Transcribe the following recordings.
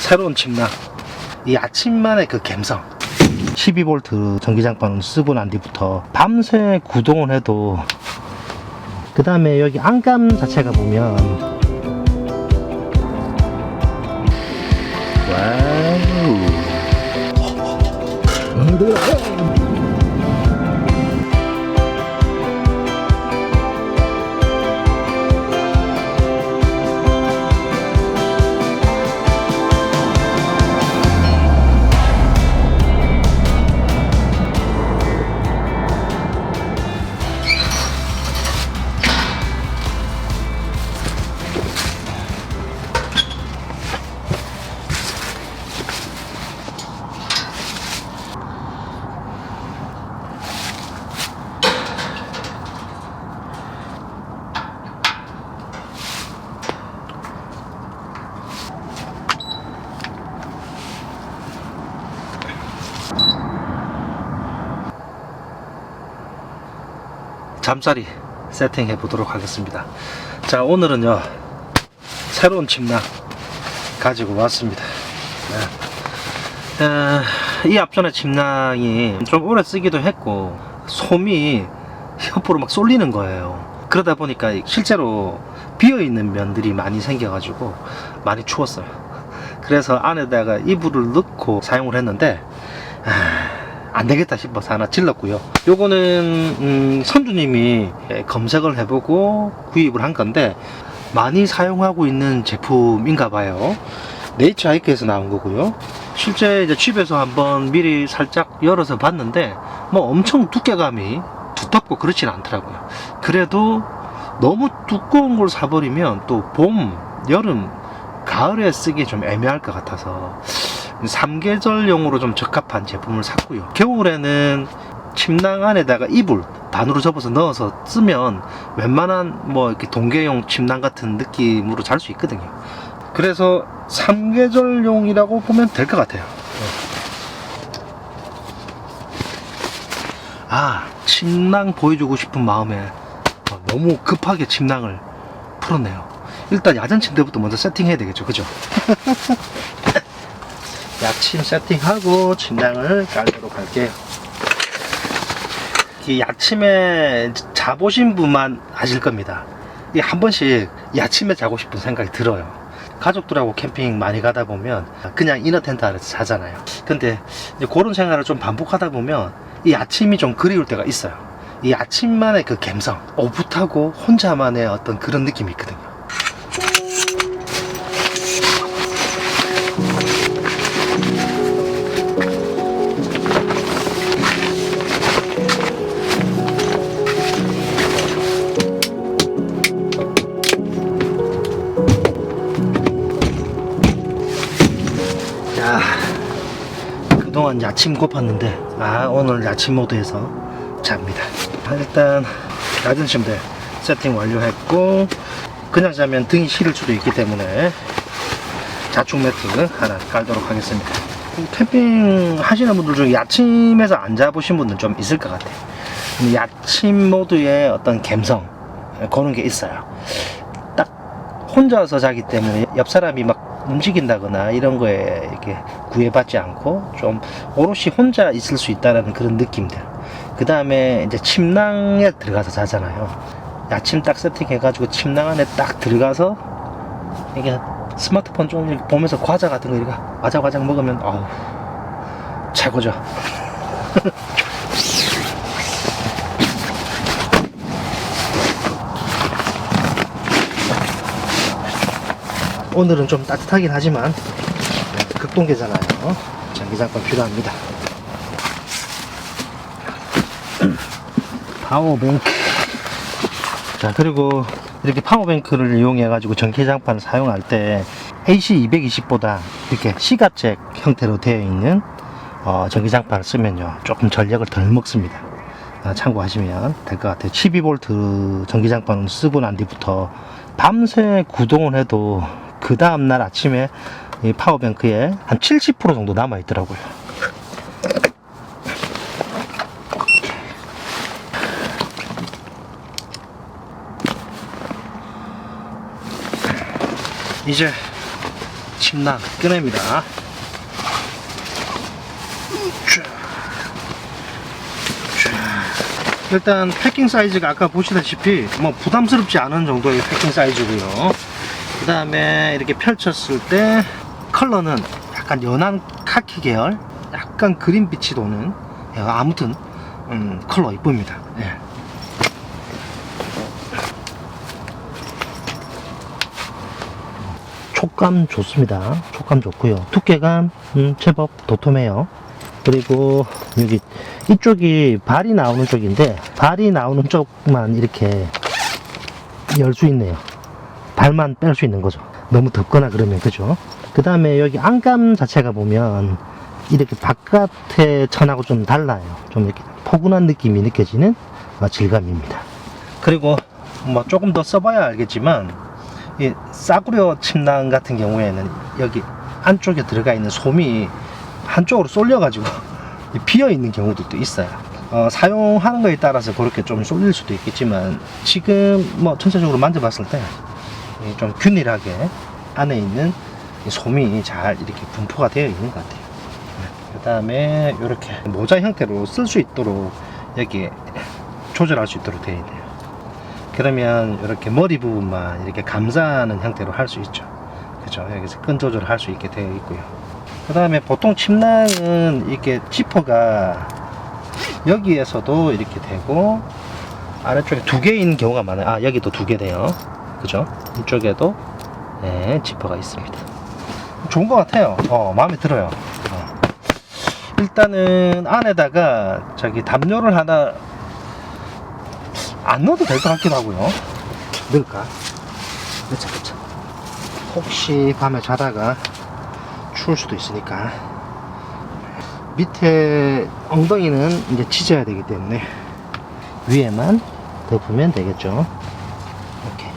새로운 침낭, 이 아침만의 그 감성. 12V 전기장판을 쓰고 난 뒤부터 밤새 구동을 해도, 그 다음에 여기 안감 자체가 보면 와우. 잠자리 세팅해 보도록 하겠습니다. 자, 오늘은요 새로운 침낭 가지고 왔습니다. 이 앞전에 침낭이 좀 오래 쓰기도 했고 솜이 옆으로 막 쏠리는 거예요. 그러다 보니까 실제로 비어있는 면들이 많이 생겨가지고 많이 추웠어요. 그래서 안에다가 이불을 넣고 사용을 했는데 안되겠다 싶어서 하나 질렀고요. 요거는 선주님이 검색을 해보고 구입을 한 건데 많이 사용하고 있는 제품인가 봐요. 네이처 하이크에서 나온 거고요. 실제 이제 집에서 한번 미리 살짝 열어서 봤는데 뭐 엄청 두께감이 두텁고 그렇진 않더라고요. 그래도 너무 두꺼운 걸 사버리면 또 봄, 여름, 가을에 쓰기 좀 애매할 것 같아서 3계절용으로 좀 적합한 제품을 샀고요. 겨울에는 침낭 안에다가 이불 반으로 접어서 넣어서 쓰면 웬만한 뭐 이렇게 동계용 침낭 같은 느낌으로 잘 수 있거든요. 그래서 3계절용이라고 보면 될 것 같아요. 침낭 보여주고 싶은 마음에 너무 급하게 침낭을 풀었네요. 일단 야전 침대부터 먼저 세팅해야 되겠죠, 그죠? 야침 세팅하고 침낭을 깔도록 할게요. 이 야침에 자보신 분만 아실 겁니다. 이 한 번씩 야침에 자고 싶은 생각이 들어요. 가족들하고 캠핑 많이 가다 보면 그냥 이너 텐트 안에서 자잖아요. 근데 이제 그런 생활을 좀 반복하다 보면 이 아침이 좀 그리울 때가 있어요. 이 아침만의 그 감성, 오붓하고 혼자만의 어떤 그런 느낌이 있거든요. 그동안 야침 고팠는데 오늘 야침 모드에서 잡니다. 일단 낮은 침대 세팅 완료했고 그냥 자면 등이 시릴 수도 있기 때문에 자충 매트 하나 깔도록 하겠습니다. 캠핑 하시는 분들 중에 야침에서 안 자보신 분들 좀 있을 것 같아요. 야침 모드의 어떤 감성 그런 게 있어요. 딱 혼자서 자기 때문에 옆 사람이 막 움직인다거나 이런 거에 이렇게 구애받지 않고 좀 오롯이 혼자 있을 수 있다는 그런 느낌들. 그 다음에 이제 침낭에 들어가서 자잖아요. 야침 딱 세팅해가지고 침낭 안에 딱 들어가서 이게 스마트폰 좀 이렇게 보면서 과자 같은 거 이렇게 와작와작 먹으면 최고죠. 오늘은 좀 따뜻하긴 하지만 극동계잖아요. 전기장판 필요합니다. 파워뱅크. 자, 그리고 이렇게 파워뱅크를 이용해 가지고 전기장판을 사용할 때 AC220보다 이렇게 시가잭 형태로 되어 있는 전기장판을 쓰면요 조금 전력을 덜 먹습니다. 참고하시면 될 것 같아요. 12V 전기장판을 쓰고 난 뒤부터 밤새 구동을 해도 그 다음날 아침에 이 파워뱅크에 한 70% 정도 남아 있더라고요. 이제 침낭 꺼냅니다. 일단 패킹 사이즈가 아까 보시다시피 뭐 부담스럽지 않은 정도의 패킹 사이즈고요. 그 다음에 이렇게 펼쳤을 때 컬러는 약간 연한 카키 계열, 약간 그린빛이 도는, 아무튼 컬러 이쁩니다. 예. 촉감 좋습니다. 촉감 좋고요. 두께감 제법 도톰해요. 그리고 여기 이쪽이 발이 나오는 쪽인데, 발이 나오는 쪽만 이렇게 열 수 있네요. 발만 뺄 수 있는 거죠. 너무 덥거나 그러면. 그죠? 그 다음에 여기 안감 자체가 보면 이렇게 바깥의 천하고 좀 달라요. 좀 이렇게 포근한 느낌이 느껴지는 질감입니다. 그리고 뭐 조금 더 써봐야 알겠지만, 이 싸구려 침낭 같은 경우에는 여기 안쪽에 들어가 있는 솜이 한쪽으로 쏠려 가지고 비어 있는 경우도 또 있어요. 사용하는 거에 따라서 그렇게 좀 쏠릴 수도 있겠지만, 지금 뭐 전체적으로 만져봤을 때 좀 균일하게 안에 있는 이 솜이 잘 이렇게 분포가 되어 있는 것 같아요. 그 다음에 이렇게 모자 형태로 쓸 수 있도록 여기 조절할 수 있도록 되어 있네요. 그러면 이렇게 머리 부분만 이렇게 감싸는 형태로 할 수 있죠. 그죠? 여기서 끈 조절을 할 수 있게 되어 있고요. 그 다음에 보통 침낭은 이렇게 지퍼가 여기에서도 이렇게 되고 아래쪽에 두 개인 경우가 많아요. 여기도 두 개네요. 그죠? 이쪽에도 네, 지퍼가 있습니다. 좋은 것 같아요. 마음에 들어요. 일단은 안에다가 저기 담요를 하나 안 넣어도 될 것 같기도 하고요. 넣을까? 넣자. 혹시 밤에 자다가 추울 수도 있으니까. 밑에 엉덩이는 이제 찢어야 되기 때문에 위에만 덮으면 되겠죠. 이렇게.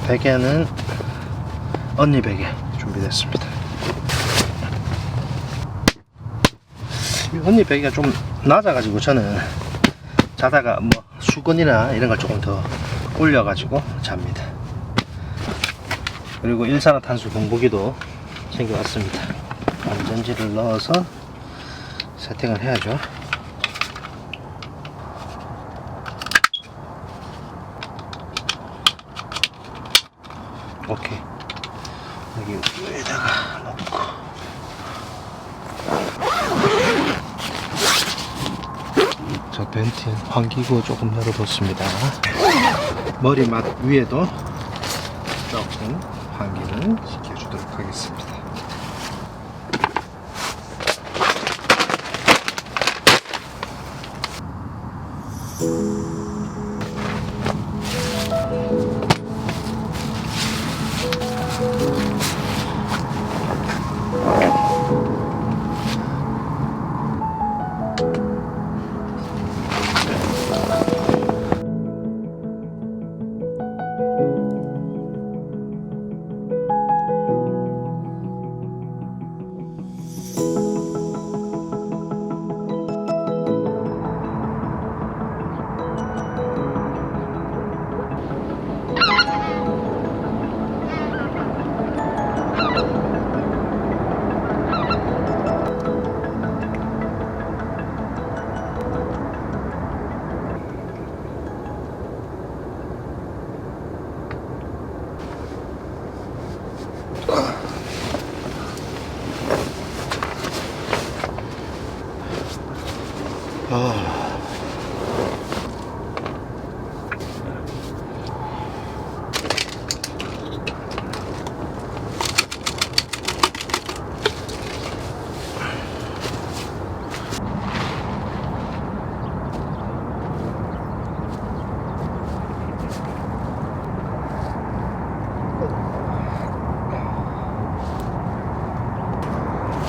베개는 언니 베개 준비됐습니다. 언니 베개가 좀 낮아가지고 저는 자다가 뭐 수건이나 이런 걸 조금 더 올려가지고 잡니다. 그리고 일산화탄소 경보기도 챙겨왔습니다. 안전지를 넣어서 세팅을 해야죠. 오케이. 여기 위에다가 놓고 자, 벤트 환기구 조금 열어뒀습니다. 머리맡 위에도 조금 환기를 시켜주도록 하겠습니다.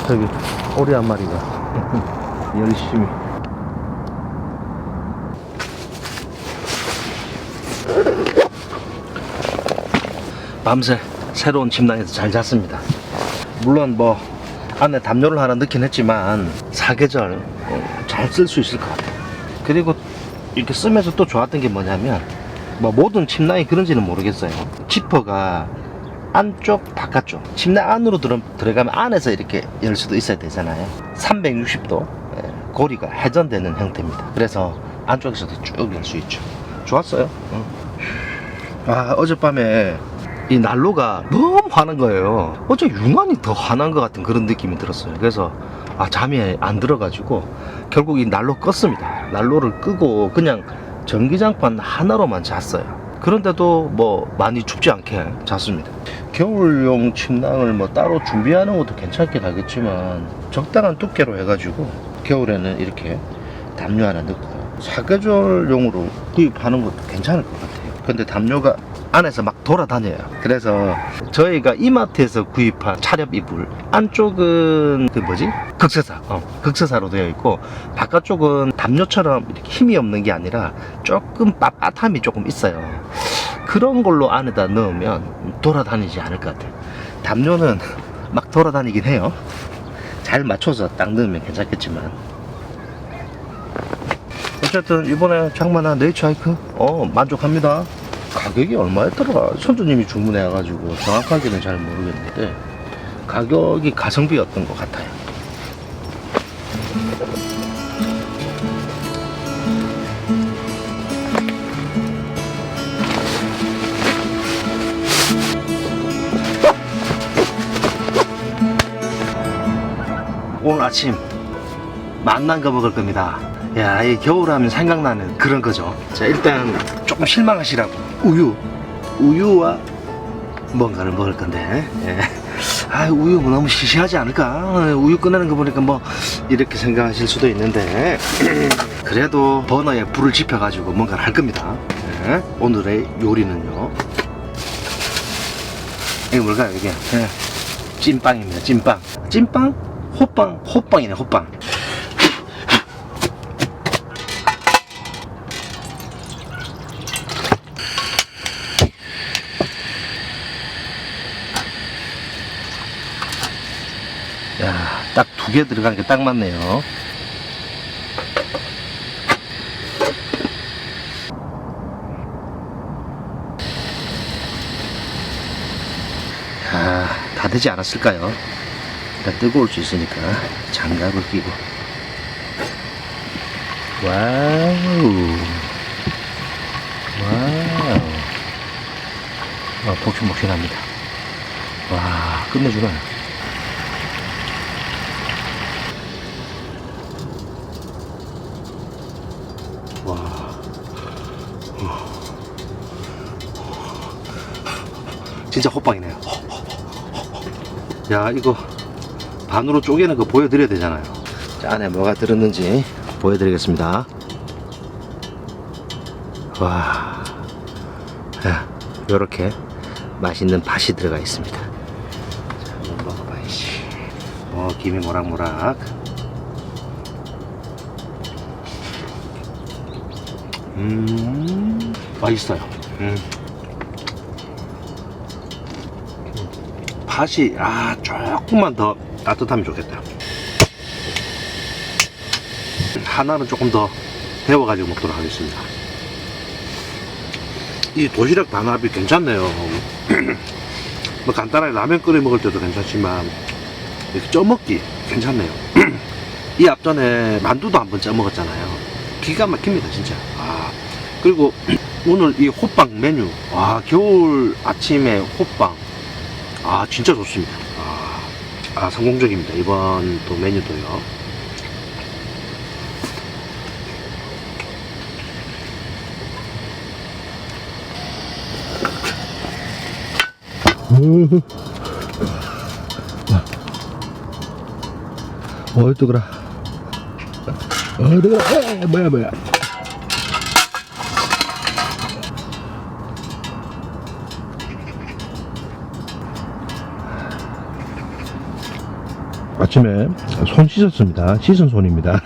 저기 오리 한 마리가 열심히 밤새 새로운 침낭에서 잘 잤습니다. 물론 뭐 안에 담요를 하나 넣긴 했지만 사계절 잘 쓸 수 있을 것 같아요. 그리고 이렇게 쓰면서 또 좋았던 게 뭐냐면, 뭐 모든 침낭이 그런지는 모르겠어요. 지퍼가 안쪽 바깥쪽 침대 안으로 들어가면 안에서 이렇게 열 수도 있어야 되잖아요. 360도 고리가 회전되는 형태입니다. 그래서 안쪽에서도 쭉 열 수 있죠. 좋았어요. 어젯밤에 이 난로가 너무 화난 거예요. 어제 유난히 더 화난 것 같은 그런 느낌이 들었어요. 그래서 잠이 안 들어가지고 결국 이 난로 껐습니다. 난로를 끄고 그냥 전기장판 하나로만 잤어요. 그런데도 뭐 많이 춥지 않게 잤습니다. 겨울용 침낭을 뭐 따로 준비하는 것도 괜찮긴 하겠지만 적당한 두께로 해가지고 겨울에는 이렇게 담요 하나 넣고 사계절용으로 구입하는 것도 괜찮을 것 같아요. 근데 담요가 안에서 막 돌아다녀요. 그래서 저희가 이마트에서 구입한 차렵 이불 안쪽은 그 뭐지? 극세사 극세사로 되어 있고 바깥쪽은 담요처럼 이렇게 힘이 없는 게 아니라 조금 빳빳함이 조금 있어요. 그런 걸로 안에다 넣으면 돌아다니지 않을 것 같아요. 담요는 막 돌아다니긴 해요. 잘 맞춰서 딱 넣으면 괜찮겠지만 어쨌든 이번에 장만한 네이처하이크 만족합니다. 가격이 얼마였더라? 선주님이 주문해가지고 정확하게는 잘 모르겠는데 가격이 가성비였던 것 같아요. 오늘 아침 맛난 거 먹을 겁니다. 야, 이 겨울하면 생각나는 그런 거죠. 자, 일단 조금 실망하시라고 우유와 뭔가를 먹을 건데 우유 뭐 너무 시시하지 않을까? 우유 꺼내는 거 보니까 뭐 이렇게 생각하실 수도 있는데 그래도 버너에 불을 지펴가지고 뭔가를 할 겁니다. 오늘의 요리는요, 이게 뭘까요? 이게 찐빵입니다. 찐빵? 호빵이네. 호빵. 야, 딱 2개 들어가는 게 딱 맞네요. 다 되지 않았을까요? 일단 뜨거울 수 있으니까 장갑을 끼고. 와우. 폭신폭신합니다. 와, 끝내주네. 진짜 호빵이네요. 야, 이거 반으로 쪼개는 거 보여드려야 되잖아요. 자, 안에 뭐가 들었는지 보여드리겠습니다. 와, 야, 요렇게 맛있는 팥이 들어가 있습니다. 자, 한번 먹어봐야지. 김이 모락모락. 맛있어요. 팥이 조금만 더 따뜻하면 좋겠다. 하나는 조금 더 데워가지고 먹도록 하겠습니다. 이 도시락 반합이 괜찮네요. 뭐 간단하게 라면 끓여 먹을 때도 괜찮지만 이렇게 쪄먹기 괜찮네요. 이 앞전에 만두도 한번 쪄먹었잖아요. 기가 막힙니다 진짜. 그리고 오늘 이 호빵 메뉴, 겨울 아침에 호빵 진짜 좋습니다. 성공적입니다. 이번 또 메뉴도요. 뜨거라. 뜨거라. 뭐야. 아침에 손 씻었습니다. 씻은 손입니다.